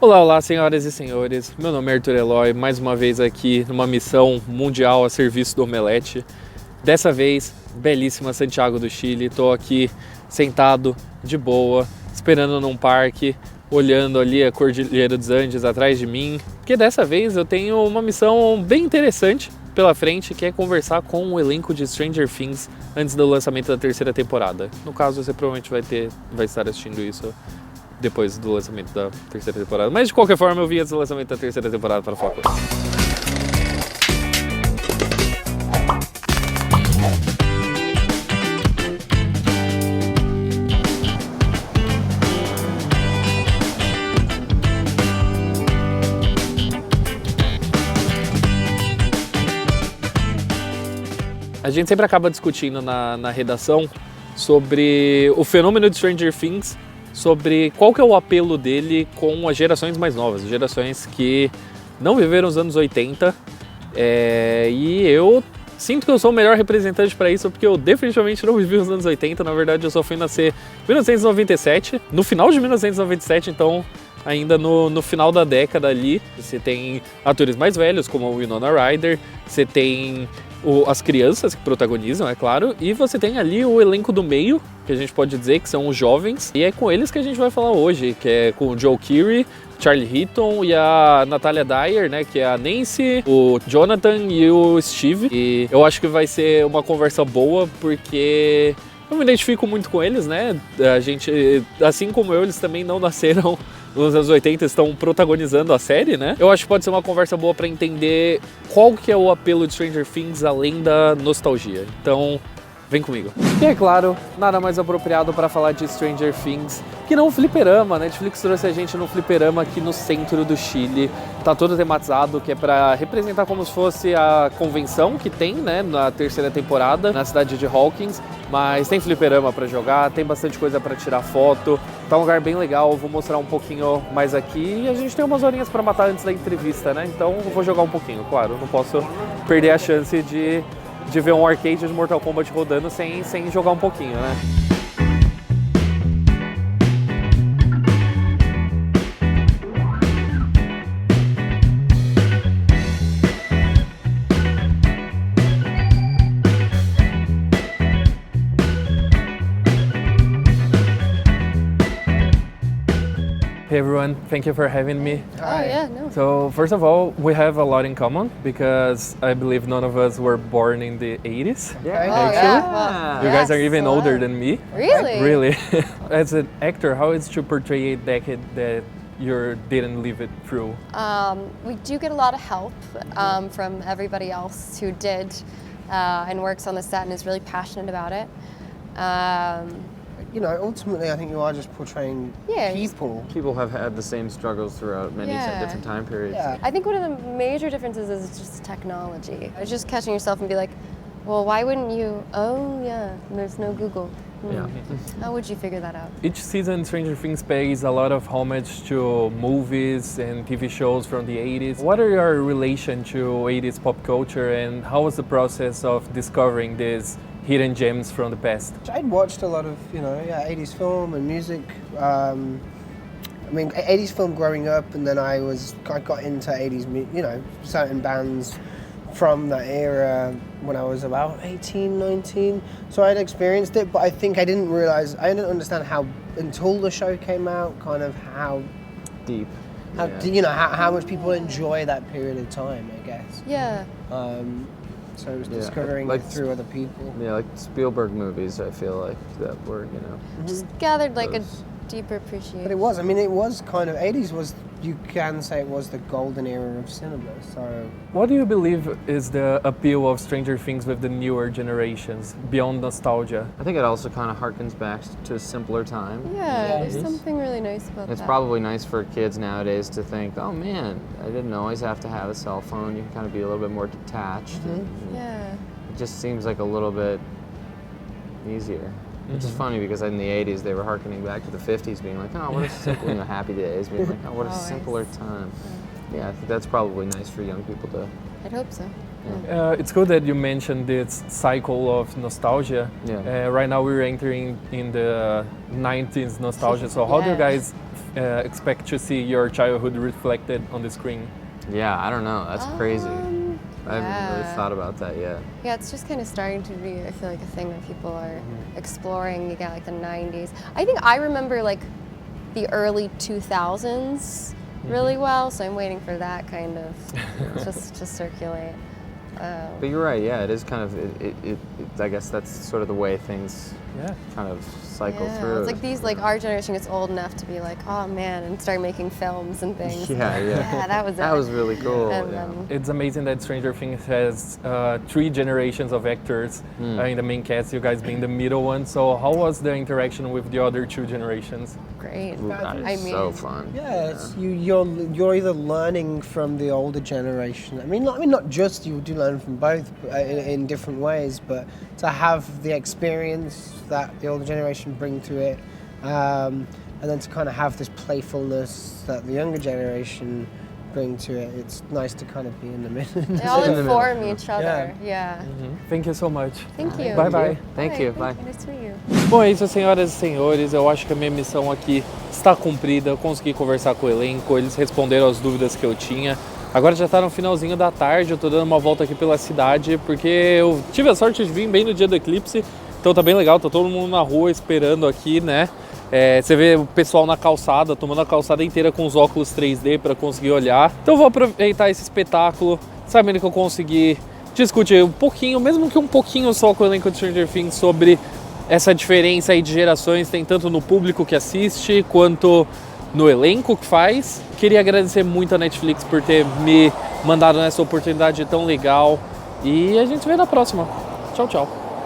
Olá, olá, senhoras e senhores. Meu nome é Arthur Eloi, mais uma vez aqui numa missão mundial a serviço do Omelete. Dessa vez, belíssima Santiago do Chile. Estou aqui sentado, de boa, esperando num parque, olhando ali a Cordilheira dos Andes atrás de mim. Porque dessa vez eu tenho uma missão bem interessante pela frente, que é conversar com o elenco de Stranger Things antes do lançamento da terceira temporada. No caso, você provavelmente vai estar assistindo isso depois do lançamento da terceira temporada. Mas de qualquer forma, eu vi antes do lançamento da terceira temporada para falar com ele. A gente sempre acaba discutindo na redação sobre o fenômeno de Stranger Things, sobre qual que é o apelo dele com as gerações mais novas, gerações que não viveram os anos 80, e eu sinto que eu sou o melhor representante para isso, porque eu definitivamente não vivi os anos 80, na verdade eu só fui nascer em 1997, no final de 1997, então ainda no final da década ali. Você tem atores mais velhos, como o Winona Ryder, você tem as crianças que protagonizam, é claro, e você tem ali o elenco do meio, que a gente pode dizer que são os jovens, e é com eles que a gente vai falar hoje, que é com o Joe Keery, Charlie Heaton e a Natalia Dyer, né, que é a Nancy, o Jonathan e o Steve. E eu acho que vai ser uma conversa boa, porque eu me identifico muito com eles, né? A gente, assim como eu, eles também não nasceram nos anos 80, estão protagonizando a série, né? Eu acho que pode ser uma conversa boa para entender qual que é o apelo de Stranger Things além da nostalgia. Então, vem comigo. E é claro, nada mais apropriado para falar de Stranger Things que não o fliperama. A Netflix trouxe a gente no fliperama aqui no centro do Chile. Tá todo tematizado, que é para representar como se fosse a convenção que tem, né, na terceira temporada, na cidade de Hawkins. Mas tem fliperama para jogar, tem bastante coisa para tirar foto. Tá um lugar bem legal, vou mostrar um pouquinho mais aqui. E a gente tem umas horinhas para matar antes da entrevista, né? Então eu vou jogar um pouquinho, claro. Não posso perder a chance de ver um arcade de Mortal Kombat rodando sem jogar um pouquinho, né? Hey everyone, thank you for having me. Oh yeah, no. So first of all, we have a lot in common because I believe none of us were born in the 80s. Oh, actually. yeah. You guys are even Wow. older than me. Really? Really. As an actor, how is to portray a decade that you didn't live it through? We do get a lot of help from everybody else who did and works on the set and is really passionate about it. You know, ultimately, I think you are just portraying people. People have had the same struggles throughout many different time periods. Yeah. I think one of the major differences is just technology. It's just catching yourself and be like, well, why wouldn't you? Oh yeah, there's no Google. Yeah. How would you figure that out? Each season, Stranger Things pays a lot of homage to movies and TV shows from the 80s. What are your relation to 80s pop culture, and how was the process of discovering these hidden gems from the past? I'd watched a lot of, 80s film and music. I mean, 80s film growing up, and then I got into 80s, certain bands from that era when I was about 18, 19. So I'd experienced it, but I think I didn't understand how, until the show came out, kind of how Deep. how much people enjoy that period of time, I guess. Yeah. So it was discovering it through other people. Yeah, like Spielberg movies, I feel like, that were, Just gathered like Those- a deeper appreciation. But it was kind of, 80s was, you can say it was the golden era of cinema, so. What do you believe is the appeal of Stranger Things with the newer generations, beyond nostalgia? I think it also kind of harkens back to a simpler time. Yeah, there's Mhm. something really nice about It's that. probably nice for kids nowadays to think, oh man, I didn't always have to have a cell phone. You can kind of be a little bit more detached. And Yeah. it just seems like a little bit easier. Which is funny because in the 80s they were harkening back to the 50s, being like, oh, what a simple, happy days, being like, oh, what a Always. simpler time. Yeah, I think that's probably nice for young people to. I'd hope so. It's good that you mentioned this cycle of nostalgia. Yeah. Right now we're entering in the 90s nostalgia. So how do you Yeah. guys expect to see your childhood reflected on the screen? Yeah, I don't know. That's crazy. I haven't really thought about that yet. Yeah, it's just kind of starting to be, I feel like, a thing that people are exploring. You get like the 90s. I think I remember like the early 2000s really well, so I'm waiting for that kind of just to circulate. But you're right, yeah, it is kind of, I guess that's sort of the way things kind of cycle through. It's like these, like our generation gets old enough to be like, oh man, and start making films and things. Yeah, that was it. That was really cool. It's amazing that Stranger Things has 3 generations of actors in the main cast, you guys being the middle one. So how was the interaction with the other 2 generations? Great. I mean, so fun. Yeah, it's, you're either learning from the older generation. I mean, not just you do learn from both in different ways, but to have the experience that the older generation bring to it, and then to kind of have this playfulness that the younger generation bring to it. It's nice to kind of be in the middle. They all inform each other. Yeah. Thank you so much. Thank you. Bye bye. Thank you. Bye. Nice to meet you. Bom, é isso, senhoras e senhores. Eu acho que a minha missão aqui está cumprida. Eu consegui conversar com o elenco, eles responderam as dúvidas que eu tinha. Agora já está no finalzinho da tarde, eu tô dando uma volta aqui pela cidade, porque eu tive a sorte de vir bem no dia do eclipse, então tá bem legal, tá todo mundo na rua esperando aqui, né? Você vê o pessoal na calçada, tomando a calçada inteira com os óculos 3D para conseguir olhar. Então eu vou aproveitar esse espetáculo, sabendo que eu consegui discutir um pouquinho, mesmo que um pouquinho só com o elenco de Stranger Things, sobre essa diferença aí de gerações, tem tanto no público que assiste, quanto no elenco que faz. Queria agradecer muito a Netflix por ter me mandado nessa oportunidade tão legal. E a gente se vê na próxima. Tchau, tchau.